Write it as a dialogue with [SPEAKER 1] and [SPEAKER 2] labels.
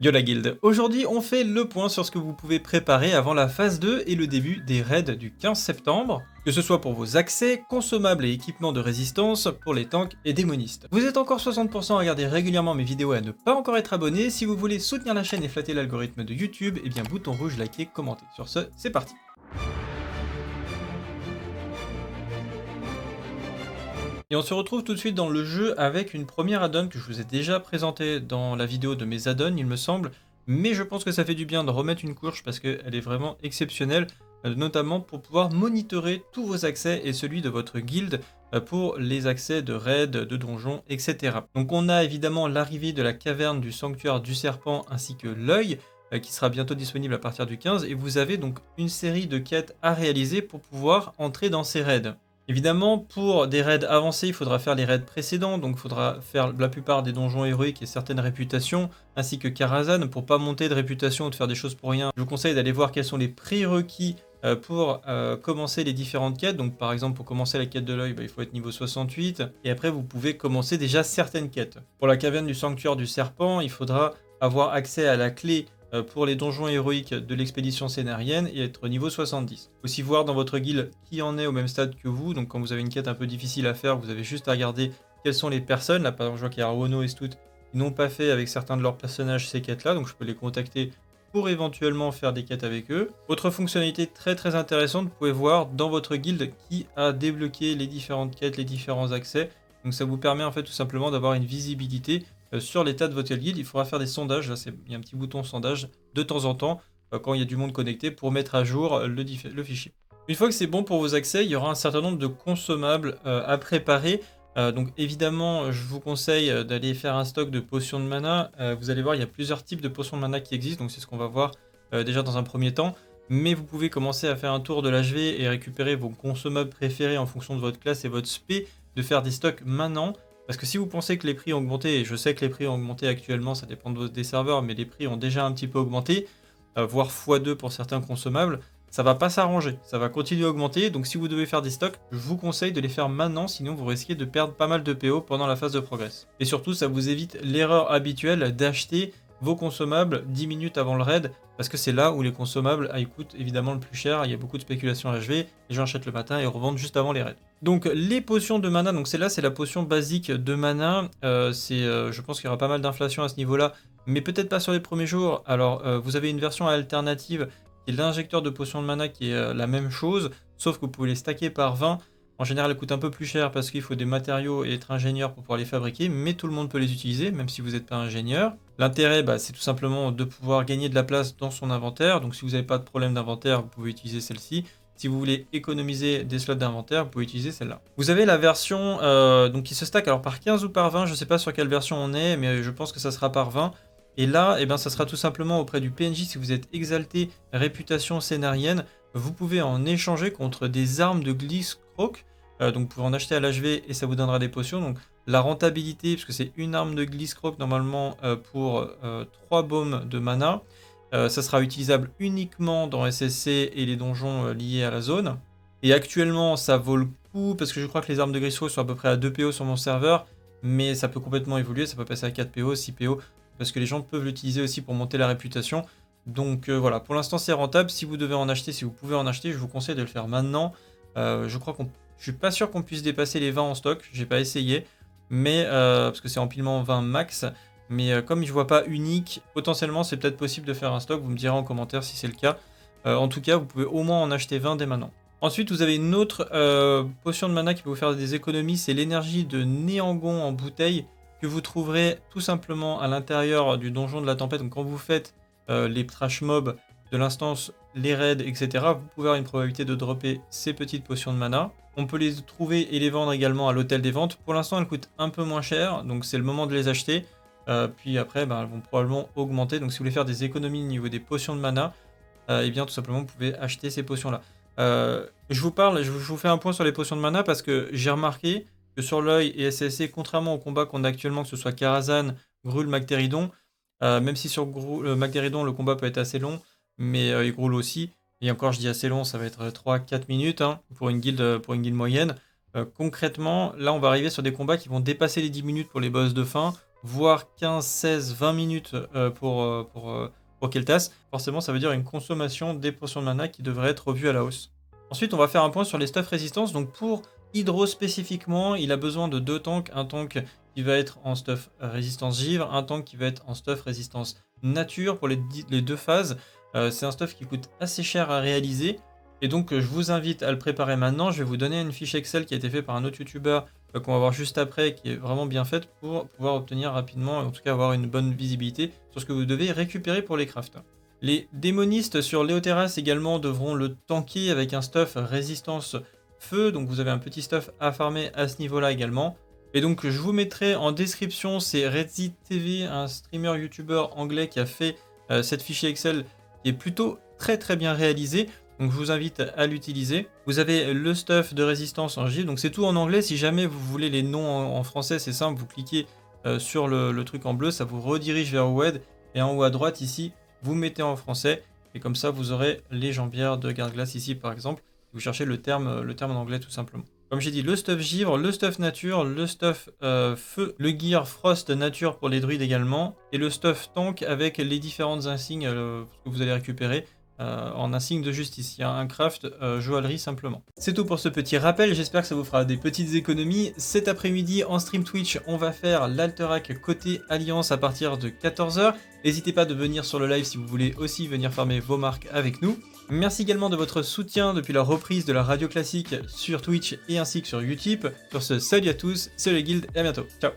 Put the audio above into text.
[SPEAKER 1] Yo la guilde, aujourd'hui on fait le point sur ce que vous pouvez préparer avant la phase 2 et le début des raids du 15 septembre, que ce soit pour vos accès, consommables et équipements de résistance, pour les tanks et démonistes. Vous êtes encore 60% à regarder régulièrement mes vidéos et à ne pas encore être abonné. Si vous voulez soutenir la chaîne et flatter l'algorithme de YouTube, et bien bouton rouge, liker, commenter. Sur ce, c'est parti. Et on se retrouve tout de suite dans le jeu avec une première add-on que je vous ai déjà présenté dans la vidéo de mes add-ons, il me semble. Mais je pense que ça fait du bien de remettre une couche parce qu'elle est vraiment exceptionnelle, notamment pour pouvoir monitorer tous vos accès et celui de votre guilde pour les accès de raids, de donjons, etc. Donc on a évidemment l'arrivée de la caverne du sanctuaire du serpent ainsi que l'œil qui sera bientôt disponible à partir du 15 et vous avez donc une série de quêtes à réaliser pour pouvoir entrer dans ces raids. Évidemment, pour des raids avancés, il faudra faire les raids précédents, donc il faudra faire la plupart des donjons héroïques et certaines réputations, ainsi que Karazhan. Pour pas monter de réputation ou de faire des choses pour rien, je vous conseille d'aller voir quels sont les prérequis pour commencer les différentes quêtes. Donc par exemple, pour commencer la quête de l'œil, il faut être niveau 68, et après vous pouvez commencer déjà certaines quêtes. Pour la caverne du sanctuaire du serpent, il faudra avoir accès à la clé pour les donjons héroïques de l'expédition scénarienne et être niveau 70. Aussi voir dans votre guilde qui en est au même stade que vous, donc quand vous avez une quête un peu difficile à faire, vous avez juste à regarder quelles sont les personnes, là par exemple je vois qu'il y a Arwono et Stout, qui n'ont pas fait avec certains de leurs personnages ces quêtes-là, donc je peux les contacter pour éventuellement faire des quêtes avec eux. Autre fonctionnalité très intéressante, vous pouvez voir dans votre guilde qui a débloqué les différentes quêtes, les différents accès, donc ça vous permet en fait tout simplement d'avoir une visibilité sur l'état de votre guilde. Il faudra faire des sondages, là il y a un petit bouton sondage de temps en temps quand il y a du monde connecté pour mettre à jour le fichier. Une fois que c'est bon pour vos accès, il y aura un certain nombre de consommables à préparer. Donc évidemment, je vous conseille d'aller faire un stock de potions de mana. Vous allez voir, il y a plusieurs types de potions de mana qui existent, donc c'est ce qu'on va voir déjà dans un premier temps. Mais vous pouvez commencer à faire un tour de l'HV et récupérer vos consommables préférés en fonction de votre classe et votre spé, de faire des stocks maintenant. Parce que si vous pensez que les prix ont augmenté, et je sais que les prix ont augmenté actuellement, ça dépend des serveurs, mais les prix ont déjà un petit peu augmenté, voire x2 pour certains consommables, ça va pas s'arranger, ça va continuer à augmenter, donc si vous devez faire des stocks, je vous conseille de les faire maintenant, sinon vous risquez de perdre pas mal de PO pendant la phase de progress. Et surtout, ça vous évite l'erreur habituelle d'acheter vos consommables 10 minutes avant le raid, parce que c'est là où les consommables coûtent évidemment le plus cher, il y a beaucoup de spéculation HV, les gens achètent le matin et revendent juste avant les raids. Donc les potions de mana, donc celle-là c'est la potion basique de mana, je pense qu'il y aura pas mal d'inflation à ce niveau-là, mais peut-être pas sur les premiers jours. Alors vous avez une version alternative qui est l'injecteur de potions de mana qui est la même chose, sauf que vous pouvez les stacker par 20. En général, elle coûte un peu plus cher parce qu'il faut des matériaux et être ingénieur pour pouvoir les fabriquer, mais tout le monde peut les utiliser, même si vous n'êtes pas ingénieur. L'intérêt, c'est tout simplement de pouvoir gagner de la place dans son inventaire. Donc si vous n'avez pas de problème d'inventaire, vous pouvez utiliser celle-ci. Si vous voulez économiser des slots d'inventaire, vous pouvez utiliser celle-là. Vous avez la version donc qui se stack alors par 15 ou par 20, je ne sais pas sur quelle version on est, mais je pense que ça sera par 20. Et là, ça sera tout simplement auprès du PNJ, si vous êtes exalté réputation scénarienne, vous pouvez en échanger contre des armes de Gliscroc. Donc vous pouvez en acheter à l'HV et ça vous donnera des potions. Donc la rentabilité, parce que c'est une arme de Gliscroc normalement pour 3 baumes de mana, ça sera utilisable uniquement dans SSC et les donjons liés à la zone. Et actuellement, ça vaut le coup, parce que je crois que les armes de Gliscroc sont à peu près à 2 PO sur mon serveur, mais ça peut complètement évoluer, ça peut passer à 4 PO, 6 PO, parce que les gens peuvent l'utiliser aussi pour monter la réputation. Donc voilà, pour l'instant c'est rentable. Si vous devez en acheter, si vous pouvez en acheter, je vous conseille de le faire maintenant. Je suis pas sûr qu'on puisse dépasser les 20 en stock, j'ai pas essayé, mais parce que c'est empilement 20 max. Mais comme je vois pas unique, potentiellement c'est peut-être possible de faire un stock, vous me direz en commentaire si c'est le cas. En tout cas, vous pouvez au moins en acheter 20 dès maintenant. Ensuite, vous avez une autre potion de mana qui peut vous faire des économies, c'est l'énergie de Néangon en bouteille, que vous trouverez tout simplement à l'intérieur du donjon de la tempête. Donc quand vous faites les trash mobs de l'instance, les raids, etc., vous pouvez avoir une probabilité de dropper ces petites potions de mana. On peut les trouver et les vendre également à l'hôtel des ventes. Pour l'instant, elles coûtent un peu moins cher, donc c'est le moment de les acheter. Puis après, elles vont probablement augmenter. Donc si vous voulez faire des économies au niveau des potions de mana, et bien tout simplement, vous pouvez acheter ces potions-là. Je vous fais un point sur les potions de mana parce que j'ai remarqué que sur l'œil et SSC, contrairement au combat qu'on a actuellement, que ce soit Karazhan, Gruul, Magteridon, même si sur Magteridon le combat peut être assez long, mais il Gruul aussi, et encore je dis assez long, ça va être 3-4 minutes pour une guilde moyenne. Concrètement, là on va arriver sur des combats qui vont dépasser les 10 minutes pour les boss de fin, voire 15, 16, 20 minutes pour qu'elle tasse, forcément ça veut dire une consommation des potions de mana qui devrait être revue à la hausse. Ensuite, on va faire un point sur les stuff résistance. Donc pour Hydro spécifiquement, il a besoin de 2 tanks. Un tank qui va être en stuff résistance givre, un tank qui va être en stuff résistance nature pour les 2 phases. C'est un stuff qui coûte assez cher à réaliser. Et donc je vous invite à le préparer maintenant. Je vais vous donner une fiche Excel qui a été faite par un autre youtubeur qu'on va voir juste après, qui est vraiment bien faite pour pouvoir obtenir rapidement, en tout cas avoir une bonne visibilité sur ce que vous devez récupérer pour les crafts. Les démonistes sur Léoterras également devront le tanker avec un stuff résistance feu, donc vous avez un petit stuff à farmer à ce niveau-là également. Et donc je vous mettrai en description, c'est Redzi TV, un streamer youtubeur anglais qui a fait cette fichier Excel qui est plutôt très bien réalisé. Donc je vous invite à l'utiliser. Vous avez le stuff de résistance en givre, donc c'est tout en anglais. Si jamais vous voulez les noms en français, c'est simple, vous cliquez sur le truc en bleu, ça vous redirige vers WED. Et en haut à droite ici, vous mettez en français. Et comme ça, vous aurez les jambières de garde-glace ici par exemple. Vous cherchez le terme en anglais tout simplement. Comme j'ai dit, le stuff givre, le stuff nature, le stuff feu, le gear frost nature pour les druides également. Et le stuff tank avec les différentes insignes que vous allez récupérer. En insigne de justice, il y a un craft joaillerie simplement. C'est tout pour ce petit rappel, j'espère que ça vous fera des petites économies. Cet après-midi en stream Twitch, on va faire l'Alterac côté Alliance à partir de 14 h. N'hésitez pas de venir sur le live si vous voulez aussi venir farmer vos marques avec nous. Merci également de votre soutien depuis la reprise de la radio classique sur Twitch et ainsi que sur Utip. Sur ce, salut à tous, c'est le Guild et à bientôt. Ciao.